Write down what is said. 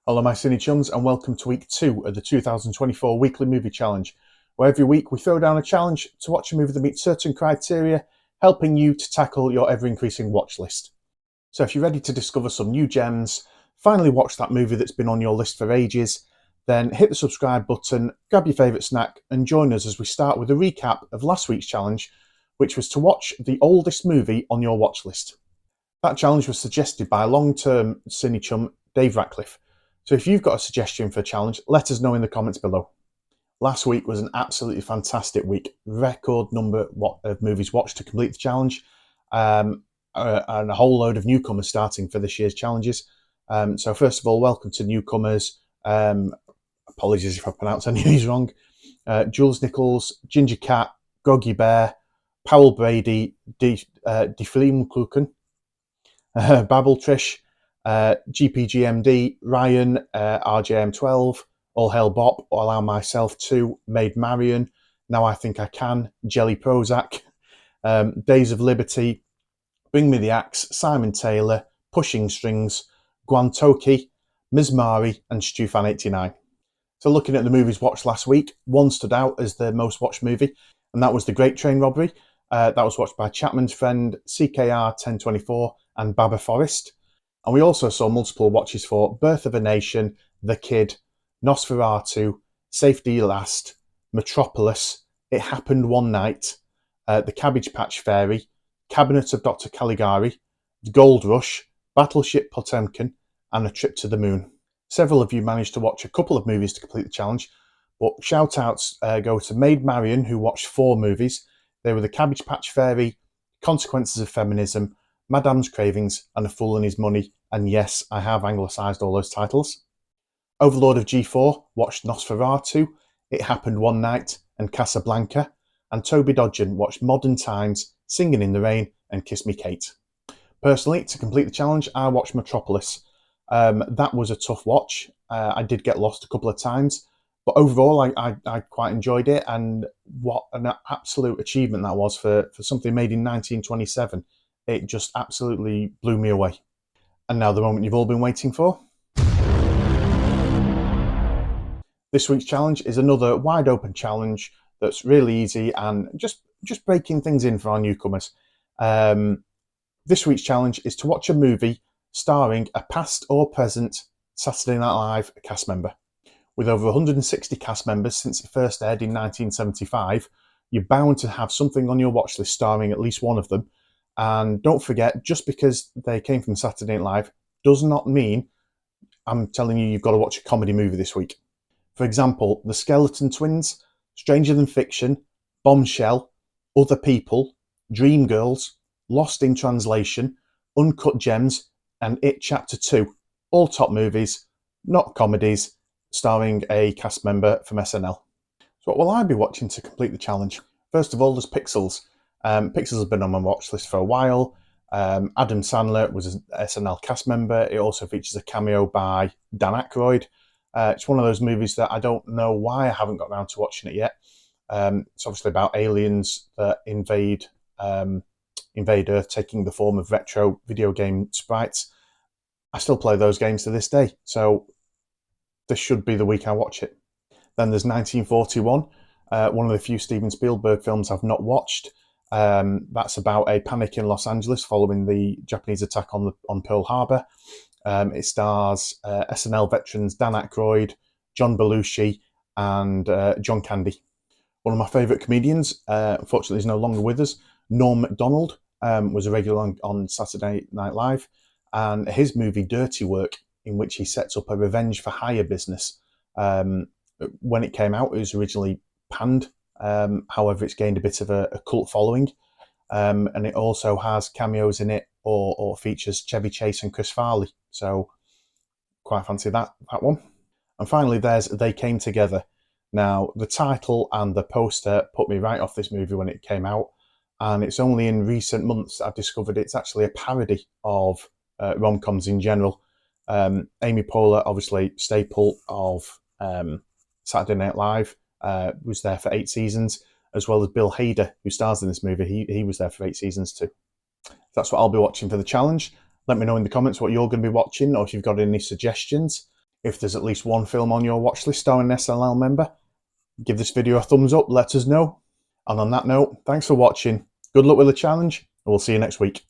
Hello my cine chums and welcome to week 2 of the 2024 weekly movie challenge, where every week we throw down a challenge to watch a movie that meets certain criteria, helping you to tackle your ever-increasing watch list. So if you're ready to discover some new gems, finally watch that movie that's been on your list for ages, then hit the subscribe button, grab your favourite snack and join us as we start with a recap of last week's challenge, which was to watch the oldest movie on your watch list. That challenge was suggested by long-term Cinechum Dave Rackliff. So if you've got a suggestion for a challenge, let us know in the comments below. Last week was an absolutely fantastic week. Record number of movies watched to complete the challenge, and a whole load of newcomers starting for this year's challenges. So first of all, welcome to newcomers. Apologies if I pronounce any of these wrong. Jules Nichols, Ginger Cat, Groggy Bear, Powell Brady, Defleemkluken, Babel Trish, GPGMD, Ryan, RJM12, All Hail Bop, Allow Myself To, Maid Marian, Now I Think I Can, Jelly Prozac, Days of Liberty, Bring Me the Axe, Simon Taylor, Pushing Strings, Guantoki, Ms. Mari, and StewFan89. So looking at the movies watched last week, one stood out as the most watched movie, and that was The Great Train Robbery. That was watched by Chapman's Friend, CKR1024, and Baba Forest. And we also saw multiple watches for Birth of a Nation, The Kid, Nosferatu, Safety Last, Metropolis, It Happened One Night, The Cabbage Patch Fairy, Cabinet of Dr. Caligari, Gold Rush, Battleship Potemkin, and A Trip to the Moon. Several of you managed to watch a couple of movies to complete the challenge, but shout-outs go to Maid Marian, who watched 4 movies. They were The Cabbage Patch Fairy, Consequences of Feminism, Madame's Cravings, and A Fool and His Money. And yes, I have anglicised all those titles. Overlord of G4 watched Nosferatu, It Happened One Night, and Casablanca. And Toby Dodgen watched Modern Times, Singing in the Rain, and Kiss Me Kate. Personally, to complete the challenge, I watched Metropolis. That was a tough watch. I did get lost a couple of times, but overall I quite enjoyed it, and what an absolute achievement that was for something made in 1927. It just absolutely blew me away. And now the moment you've all been waiting for. This week's challenge is another wide open challenge that's really easy and just breaking things in for our newcomers. This week's challenge is to watch a movie starring a past or present Saturday Night Live cast member. With over 160 cast members since it first aired in 1975, you're bound to have something on your watch list starring at least one of them. And don't forget, just because they came from Saturday Night Live does not mean I'm telling you you've got to watch a comedy movie this week. For example, The Skeleton Twins, Stranger Than Fiction, Bombshell, Other People, Dreamgirls, Lost in Translation, Uncut Gems, and It Chapter 2, all top movies, not comedies, starring a cast member from SNL. So what will I be watching to complete the challenge? First of all, there's Pixels. Pixels has been on my watch list for a while. Adam Sandler was an SNL cast member. It also features a cameo by Dan Aykroyd. It's one of those movies that I don't know why I haven't got around to watching it yet. It's obviously about aliens that invade Earth, taking the form of retro video game sprites. I still play those games to this day, so this should be the week I watch it. Then there's 1941, one of the few Steven Spielberg films I've not watched. That's about a panic in Los Angeles following the Japanese attack on Pearl Harbor. It stars SNL veterans Dan Aykroyd, John Belushi, and John Candy. One of my favourite comedians, unfortunately, is no longer with us. Norm Macdonald was a regular on Saturday Night Live, and his movie Dirty Work, in which he sets up a revenge for hire business. When it came out, it was originally panned. However, it's gained a bit of a cult following, and it also has cameos in it or features Chevy Chase and Chris Farley. So quite fancy that one. And finally, there's They Came Together. Now, the title and the poster put me right off this movie when it came out, and it's only in recent months I've discovered it's actually a parody of rom-coms in general. Amy Poehler, obviously staple of Saturday Night Live, was there for 8 seasons, as well as Bill Hader, who stars in this movie. He was there for 8 seasons too. That's what I'll be watching for the challenge. Let me know in the comments what you're going to be watching, or if you've got any suggestions. If there's at least one film on your watch list starring an SNL member, give this video a thumbs up, let us know. And on that note, thanks for watching, good luck with the challenge, and we'll see you next week.